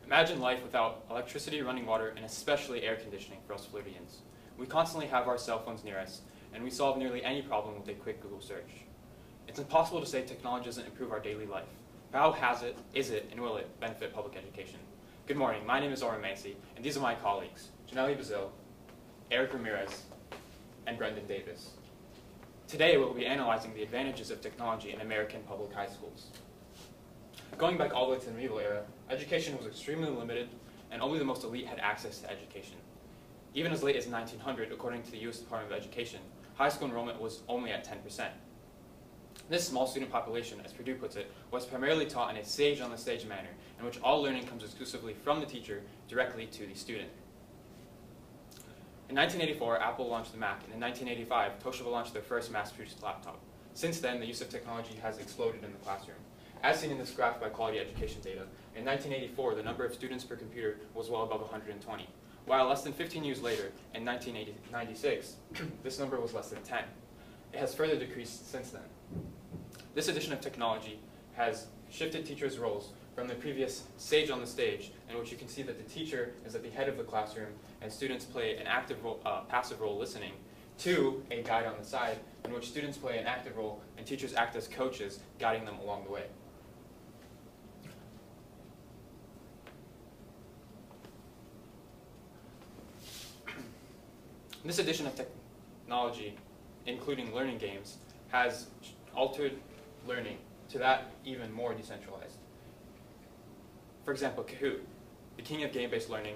Imagine life without electricity, running water, and especially air conditioning for us Floridians. We constantly have our cell phones near us, and we solve nearly any problem with a quick Google search. It's impossible to say technology doesn't improve our daily life. But how is it, and will it benefit public education? Good morning, my name is Oren Macy, and these are my colleagues, Janelle Bazil, Eric Ramirez, and Brendan Davis. Today we'll be analyzing the advantages of technology in American public high schools. Going back all the way to the medieval era, education was extremely limited, and only the most elite had access to education. Even as late as 1900, according to the U.S. Department of Education, high school enrollment was only at 10%. This small student population, as Purdue puts it, was primarily taught in a sage-on-the-stage manner, in which all learning comes exclusively from the teacher directly to the student. In 1984, Apple launched the Mac, and in 1985, Toshiba launched their first mass-produced laptop. Since then, the use of technology has exploded in the classroom. As seen in this graph by Quality Education Data, in 1984, the number of students per computer was well above 120, while less than 15 years later, in 1996, this number was less than 10. It has further decreased since then. This addition of technology has shifted teachers' roles from the previous sage on the stage, in which you can see that the teacher is at the head of the classroom and students play an active role, passive role listening, to a guide on the side, in which students play an active role and teachers act as coaches, guiding them along the way. This addition of technology, including learning games, has altered learning to that even more decentralized. For example, Kahoot, the king of game-based learning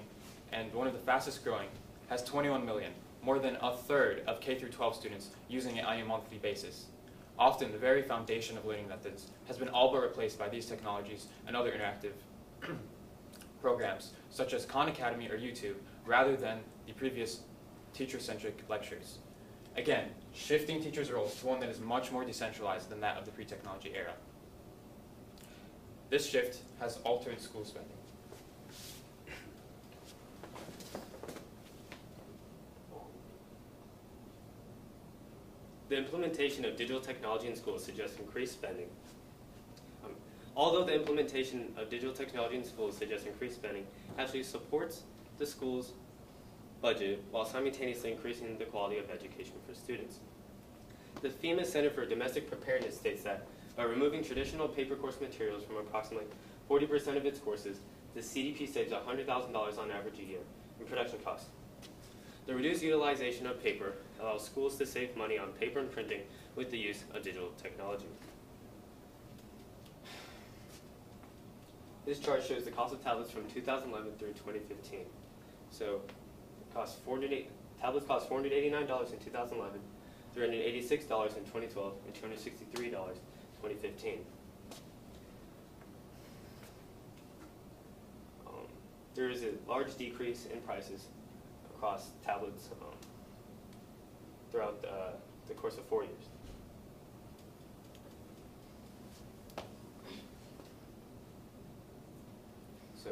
and one of the fastest growing, has 21 million, more than a third of K through 12 students using it on a monthly basis. Often, the very foundation of learning methods has been all but replaced by these technologies and other interactive programs, such as Khan Academy or YouTube, rather than the previous teacher-centric lectures. Again, shifting teachers' roles to one that is much more decentralized than that of the pre-technology era. This shift has altered school spending. The implementation of digital technology in schools suggests increased spending. Although the implementation of digital technology in schools suggests increased spending, actually supports the school's budget while simultaneously increasing the quality of education for students. The FEMA Center for Domestic Preparedness states that by removing traditional paper course materials from approximately 40% of its courses, the CDP saves $100,000 on average a year in production costs. The reduced utilization of paper allows schools to save money on paper and printing with the use of digital technology. This chart shows the cost of tablets from 2011 through 2015. So tablets cost $489 in 2011, $386 in 2012, and $263 in 2015. There is a large decrease in prices across tablets throughout the course of 4 years. So,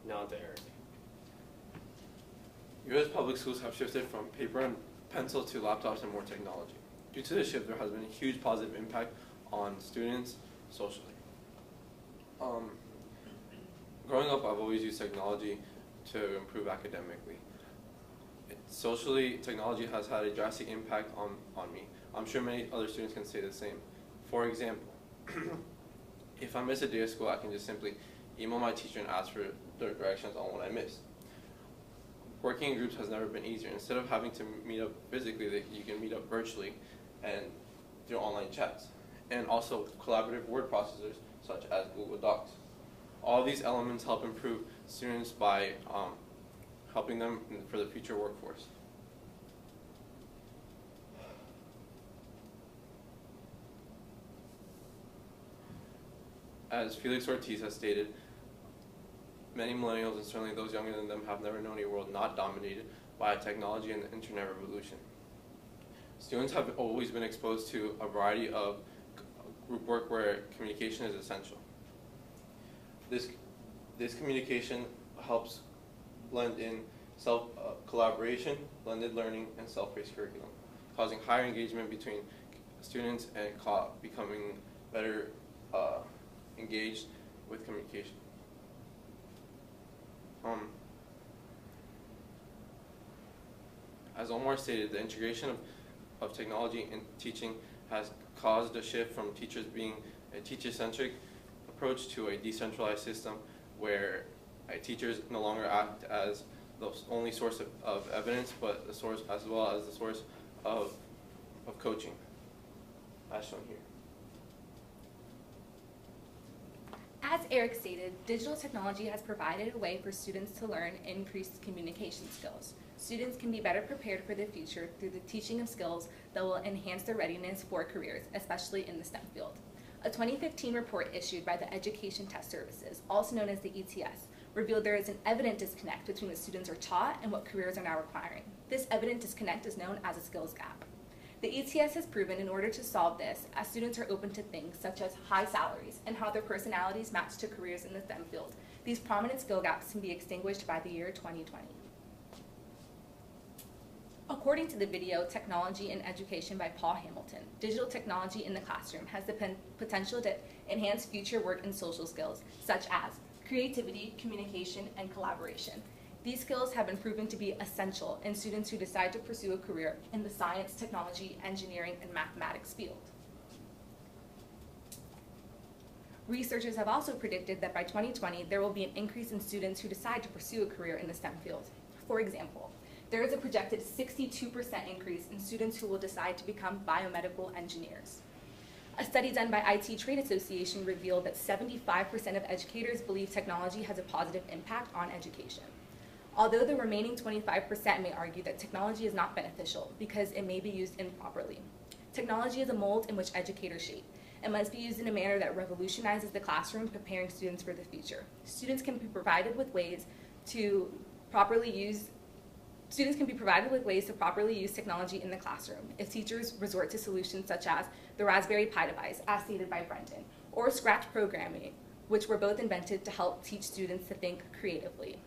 now to Eric. U.S. public schools have shifted from paper and pencil to laptops and more technology. Due to this shift, there has been a huge positive impact on students socially. Growing up, I've always used technology to improve academically. Socially, technology has had a drastic impact on me. I'm sure many other students can say the same. For example, if I miss a day of school, I can just simply email my teacher and ask for their directions on what I missed. Working in groups has never been easier. Instead of having to meet up physically, you can meet up virtually and through online chats. And also collaborative word processors such as Google Docs. All these elements help improve students by helping them for the future workforce. As Felix Ortiz has stated, many millennials, and certainly those younger than them, have never known a world not dominated by technology and the internet revolution. Students have always been exposed to a variety of group work where communication is essential. This communication helps blend in collaboration, blended learning, and self-paced curriculum, causing higher engagement between students and becoming better engaged with communication. As Omar stated, the integration of technology in teaching has caused a shift from teachers being a teacher-centric approach to a decentralized system where teachers no longer act as the only source of evidence, but the source as well as the source of coaching, as shown here. As Eric stated, digital technology has provided a way for students to learn increased communication skills. Students can be better prepared for the future through the teaching of skills that will enhance their readiness for careers, especially in the STEM field. A 2015 report issued by the Education Test Services, also known as the ETS, revealed there is an evident disconnect between what students are taught and what careers are now requiring. This evident disconnect is known as a skills gap. The ETS has proven in order to solve this, as students are open to things such as high salaries and how their personalities match to careers in the STEM field, these prominent skill gaps can be extinguished by the year 2020. According to the video, Technology in Education by Paul Hamilton, digital technology in the classroom has the potential to enhance future work and social skills, such as creativity, communication, and collaboration. These skills have been proven to be essential in students who decide to pursue a career in the science, technology, engineering, and mathematics field. Researchers have also predicted that by 2020, there will be an increase in students who decide to pursue a career in the STEM field. For example, there is a projected 62% increase in students who will decide to become biomedical engineers. A study done by IT Trade Association revealed that 75% of educators believe technology has a positive impact on education. Although the remaining 25% may argue that technology is not beneficial because it may be used improperly. Technology is a mold in which educators shape. It must be used in a manner that revolutionizes the classroom, preparing students for the future. Students can be provided with ways to properly use technology in the classroom if teachers resort to solutions such as the Raspberry Pi device, as stated by Brendan, or Scratch programming, which were both invented to help teach students to think creatively.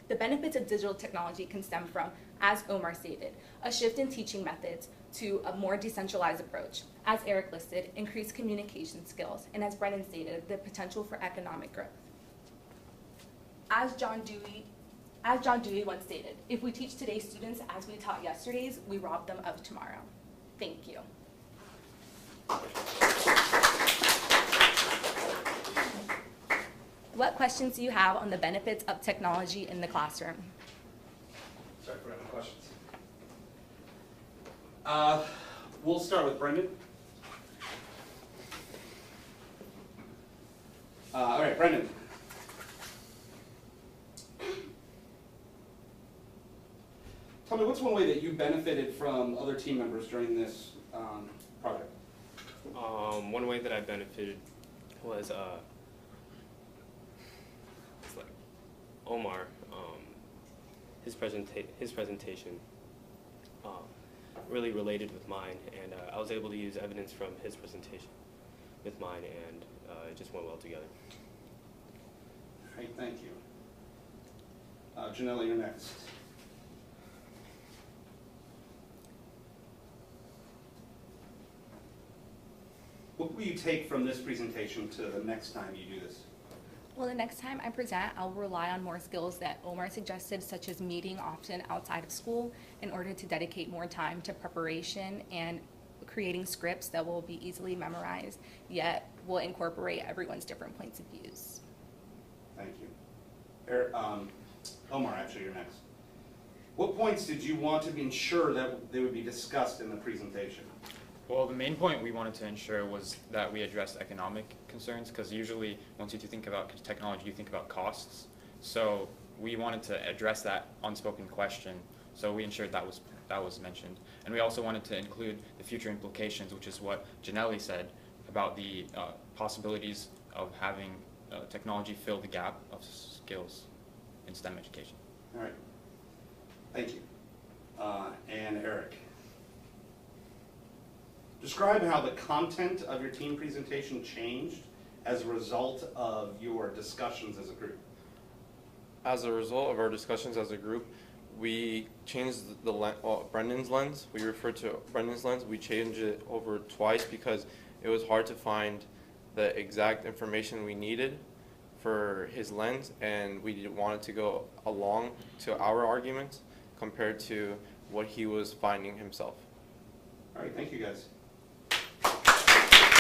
The benefits of digital technology can stem from, as Omar stated, a shift in teaching methods to a more decentralized approach, as Eric listed, increased communication skills, and as Brendan stated, the potential for economic growth. As John Dewey once stated, if we teach today's students as we taught yesterday's, we rob them of tomorrow. Thank you. What questions do you have on the benefits of technology in the classroom? Sorry for having questions. We'll start with Brendan. All right, Brendan. Tell me, what's one way that you benefited from other team members during this project? One way that I benefited was it's like Omar, his presentation really related with mine, and I was able to use evidence from his presentation with mine, and it just went well together. All right, thank you. Janelle, you're next. What will you take from this presentation to the next time you do this? Well, the next time I present, I'll rely on more skills that Omar suggested, such as meeting often outside of school in order to dedicate more time to preparation and creating scripts that will be easily memorized, yet will incorporate everyone's different points of views. Thank you. Omar, actually, you're next. What points did you want to ensure that they would be discussed in the presentation? Well, the main point we wanted to ensure was that we addressed economic concerns, because usually once you think about technology, you think about costs. So we wanted to address that unspoken question, so we ensured that was mentioned. And we also wanted to include the future implications, which is what Janelle said about the possibilities of having technology fill the gap of skills in STEM education. All right. Thank you. And Eric. Describe how the content of your team presentation changed as a result of your discussions as a group. As a result of our discussions as a group, we changed Brendan's lens. We referred to Brendan's lens. We changed it over twice because it was hard to find the exact information we needed for his lens, and we didn't want it to go along to our arguments compared to what he was finding himself. All right, thank you guys.